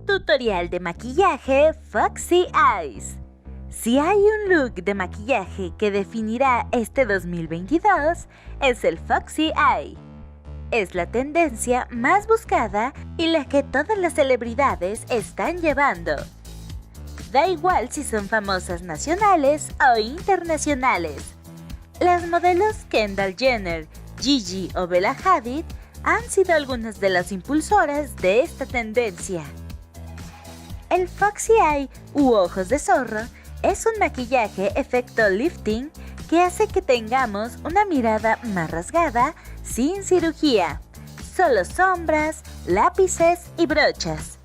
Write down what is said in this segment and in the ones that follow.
Tutorial de maquillaje Foxy Eyes. Si hay un look de maquillaje que definirá este 2022, es el Foxy Eye. Es la tendencia más buscada y la que todas las celebridades están llevando. Da igual si son famosas nacionales o internacionales. Las modelos Kendall Jenner, Gigi o Bella Hadid han sido algunas de las impulsoras de esta tendencia. El Foxy Eye u ojos de zorro es un maquillaje efecto lifting que hace que tengamos una mirada más rasgada sin cirugía, solo sombras, lápices y brochas.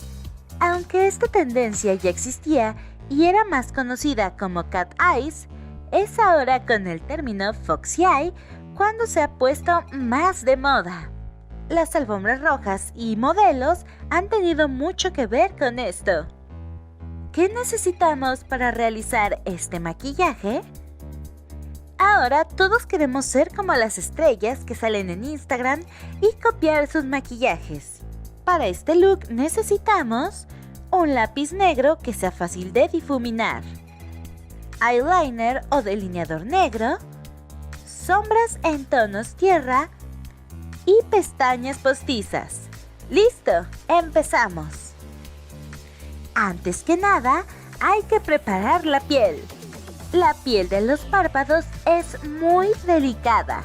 Aunque esta tendencia ya existía y era más conocida como Cat Eyes, es ahora con el término Foxy Eye cuando se ha puesto más de moda. Las alfombras rojas y modelos han tenido mucho que ver con esto. ¿Qué necesitamos para realizar este maquillaje? Ahora todos queremos ser como las estrellas que salen en Instagram y copiar sus maquillajes. Para este look necesitamos un lápiz negro que sea fácil de difuminar, eyeliner o delineador negro, sombras en tonos tierra y pestañas postizas. ¡Listo! ¡Empezamos! Antes que nada, hay que preparar la piel. La piel de los párpados es muy delicada.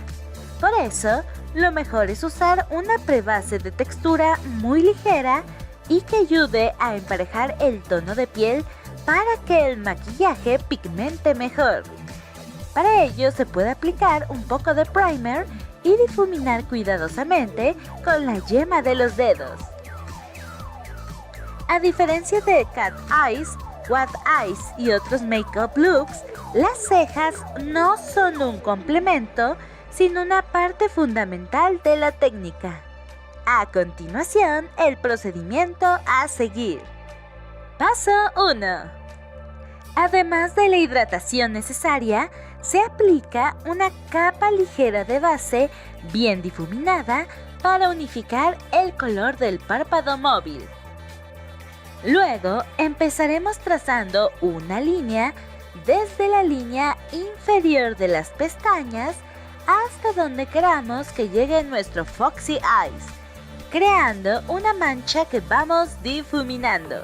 Por eso, lo mejor es usar una prebase de textura muy ligera y que ayude a emparejar el tono de piel para que el maquillaje pigmente mejor. Para ello se puede aplicar un poco de primer y difuminar cuidadosamente con la yema de los dedos. A diferencia de Cat Eyes, What Eyes y otros make-up looks, las cejas no son un complemento, sino una parte fundamental de la técnica. A continuación, el procedimiento a seguir. Paso 1. Además de la hidratación necesaria, se aplica una capa ligera de base bien difuminada para unificar el color del párpado móvil. Luego empezaremos trazando una línea desde la línea inferior de las pestañas hasta donde queramos que llegue nuestro Foxy Eyes, creando una mancha que vamos difuminando.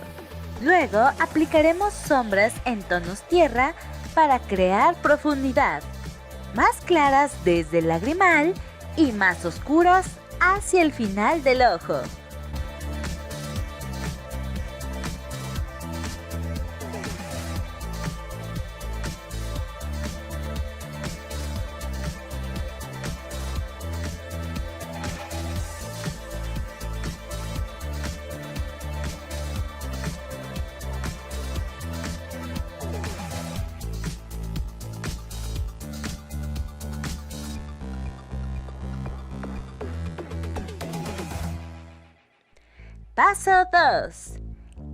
Luego aplicaremos sombras en tonos tierra para crear profundidad, más claras desde el lagrimal y más oscuras hacia el final del ojo. Paso 2.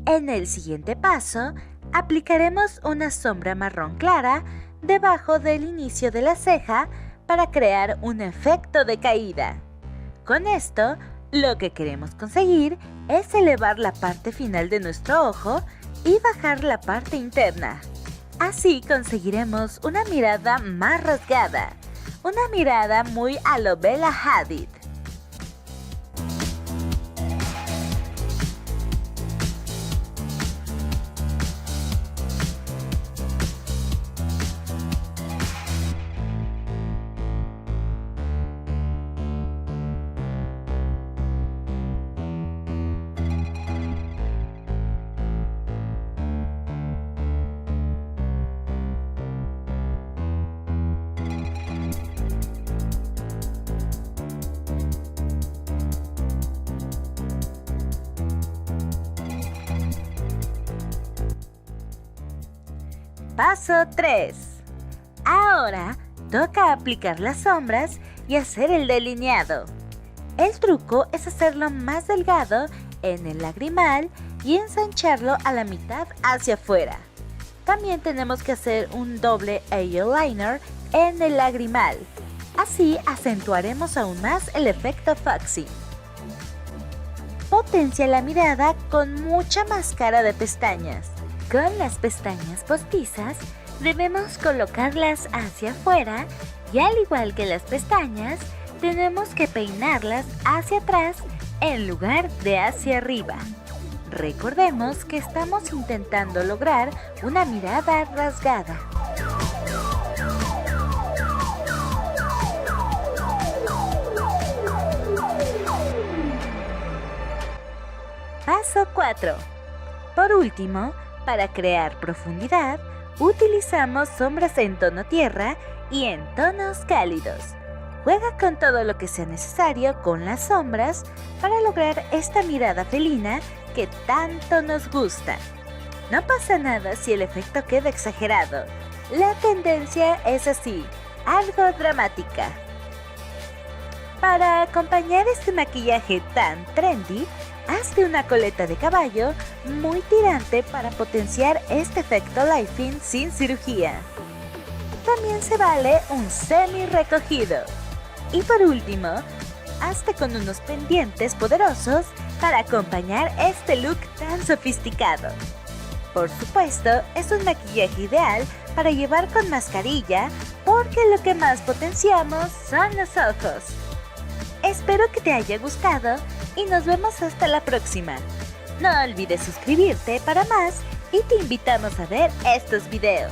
En el siguiente paso, aplicaremos una sombra marrón clara debajo del inicio de la ceja para crear un efecto de caída. Con esto, lo que queremos conseguir es elevar la parte final de nuestro ojo y bajar la parte interna. Así conseguiremos una mirada más rasgada, una mirada muy a lo Bella Hadid. Paso 3. Ahora toca aplicar las sombras y hacer el delineado. El truco es hacerlo más delgado en el lagrimal y ensancharlo a la mitad hacia afuera. También tenemos que hacer un doble eyeliner en el lagrimal. Así acentuaremos aún más el efecto Foxy. potencia la mirada con mucha máscara de pestañas. Con las pestañas postizas, debemos colocarlas hacia afuera y al igual que las pestañas, tenemos que peinarlas hacia atrás en lugar de hacia arriba. Recordemos que estamos intentando lograr una mirada rasgada. Paso 4. Por último, para crear profundidad, utilizamos sombras en tono tierra y en tonos cálidos. Juega con todo lo que sea necesario con las sombras para lograr esta mirada felina que tanto nos gusta. No pasa nada si el efecto queda exagerado. La tendencia es así, algo dramática. Para acompañar este maquillaje tan trendy, hazte una coleta de caballo muy tirante para potenciar este efecto lifting sin cirugía. También se vale un semi recogido. Y por último, hazte con unos pendientes poderosos para acompañar este look tan sofisticado. Por supuesto, es un maquillaje ideal para llevar con mascarilla porque lo que más potenciamos son los ojos. Espero que te haya gustado y nos vemos hasta la próxima. No olvides suscribirte para más y te invitamos a ver estos videos.